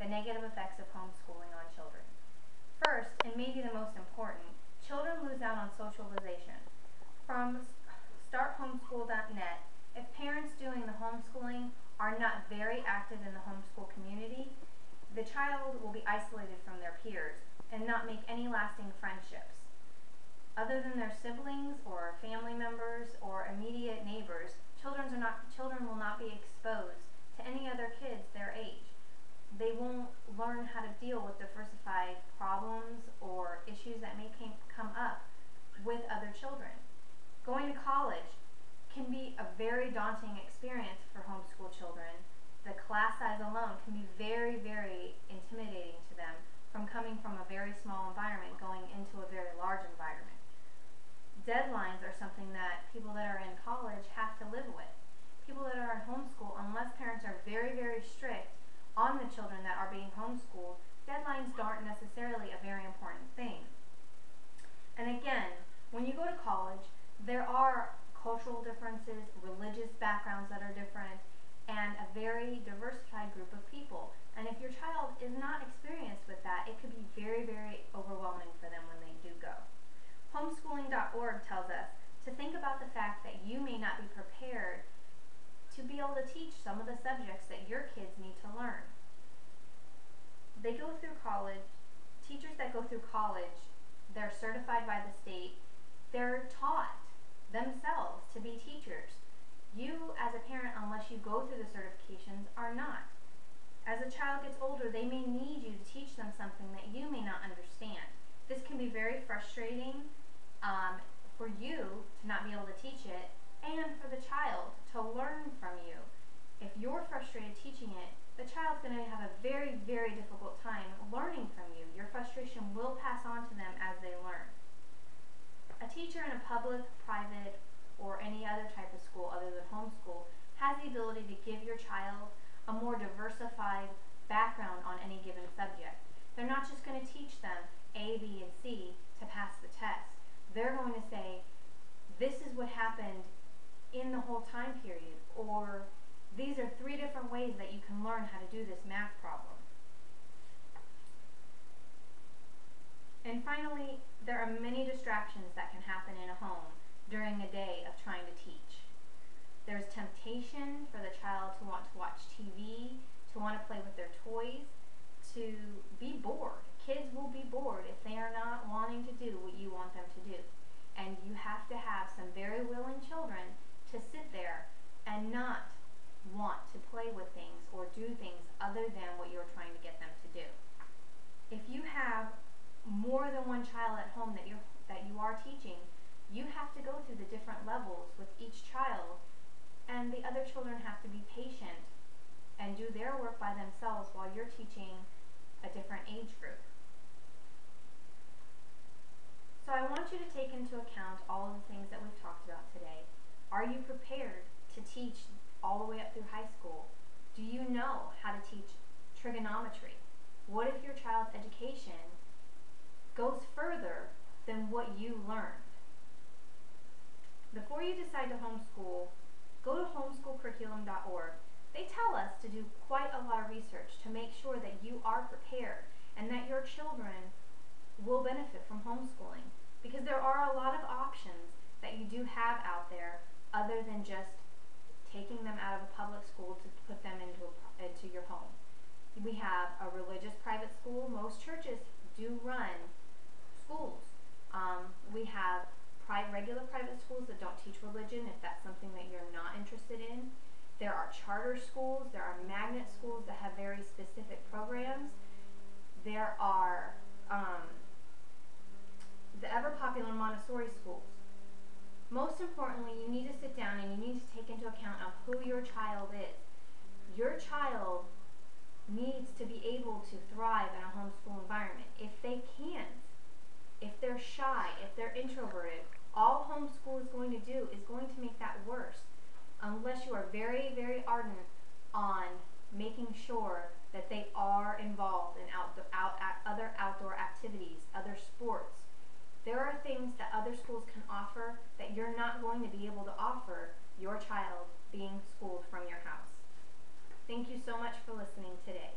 the negative effects of homeschooling on children. First, and maybe the most important, children lose out on socialization. From starthomeschool.net, if parents doing the homeschooling are not very active in the homeschool community, the child will be isolated from their peers and not make any lasting friendships. Other than their siblings or family members or immediate neighbors, children will not be exposed to any other kids their age. They won't learn how to deal with diversified problems or issues that may come up with other children. Going to college can be a very daunting experience for homeschool children. The class size alone can be very, very intimidating to them from coming from a very small environment going into a very large environment. Deadlines are something that people that are in college have to live with. People that are in homeschool, unless parents are very, very strict on the children that are being homeschooled, deadlines aren't necessarily a very important thing. And again, when you go to college, there are cultural differences, religious backgrounds that are different, and a very diversified group of people. And if your child is not experienced with that, it could be very, very overwhelming for them when they do go. Homeschooling.org tells us to think about the fact that you may not be prepared to be able to teach some of the subjects that your kids need to learn. They go through college, teachers that go through college, they're certified by the state, they're taught themselves to be teachers. You as a parent, unless you go through the certifications, are not. As a child gets older, they may need you to teach them something that you may not understand. This can be very frustrating for you to not be able to teach it, and for the child to learn from you. If you're frustrated teaching it, the child's going to have a very, very difficult time learning from you. Your frustration will pass on to them as they learn. A teacher in a public, private, or any other type of school other than homeschool has the ability to give your child a more diversified background on any given subject. They're not just going to teach them A, B, and C to pass the test. They're going to say, this is what happened in the whole time period, or these are 3 different ways that you can learn how to do this math problem. And finally, there are many distractions that can happen in a home during a day of trying to teach. There's temptation for the child to want to watch TV, to want to play with their toys, to be bored. Kids will be bored if they are not wanting to do what you want them to do. And you have to have some very willing children to sit there and not want to play with things or do things other than what you're trying to get them to do. If you have more than one child at home that you are teaching, you have to go through the different levels with each child, and the other children have to be patient and do their work by themselves while you're teaching a different age group. So I want you to take into account all of the things that we've talked about today. Are you prepared to teach all the way up through high school? Do you know how to teach trigonometry? What if your child's education goes further than what you learned? Before you decide to homeschool, go to homeschoolcurriculum.org. They tell us to do quite a lot of research to make sure that you are prepared and that your children will benefit from homeschooling, because there are a lot of options that you do have out there other than just taking them out of a public school to put them into your home. We have a religious private school. Most churches do run schools. We have regular private schools that don't teach religion if that's something that you're not interested in. There are charter schools. There are magnet schools that have very specific programs. There are the ever-popular Montessori schools. Most importantly, you need to sit down and you need to take into account of who your child is. Your child needs to be able to thrive in a homeschool environment. If they can't, if they're shy, if they're introverted, all homeschool is going to do is going to make that worse, unless you are very, very ardent on making sure that they are involved in other outdoor activities, other sports. There are things that other schools can offer that you're not going to be able to offer your child being schooled from your house. Thank you so much for listening today.